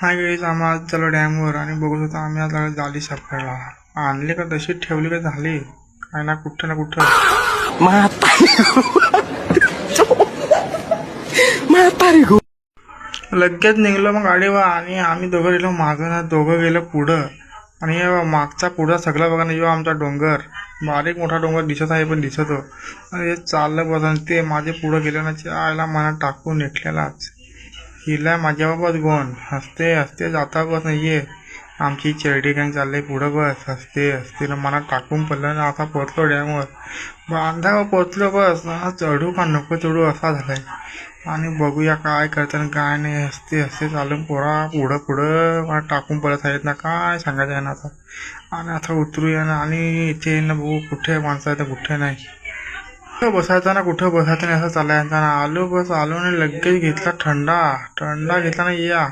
Hi guys, आम्ही आज चाललो डॅमवर आणि बघत होतो आम्ही आज जाळी सापडायला. आणली का तशी ठेवली का झाली काय ना कुठं ना कुठं. लगेच निघलो मग गाडीवर आणि आम्ही दोघं गेलो मागं ना दोघं गेलो पुढं. आणि मागचा पुढं सगळा बघा ना आमचा डोंगर, बारीक मोठा डोंगर दिसत आहे पण दिसतो. हे चाललं बघा ते माझे पुढं गेलं ना आयला मनात टाकून नेटलेलाच हिला माझ्याबाबत गोन हसते हसते जाता बस नाहीये. आमची चेरडी गँग चालले पुढं बस हसते हसते ना मनात टाकून पडलं ना. आता पोचलो डॅमवर, बांधावर पोचलो बस चढू का नको चढू असा झालाय. आणि बघूया काय करताना काय नाही. हसते हसते चालून पोरा पुढं पुढं मला टाकून पडत आहेत ना काय सांगायचं आहे ना आता. आणि आता उतरूया ना आणि इथे ना बघू कुठे माणसं आहे तर कुठे नाही. कुठं बसायचं ना कुठं बसायचं नाही असं चालायचं ना. आलो बस आलो आणि लगेच घेतला थंडा घेतला ना या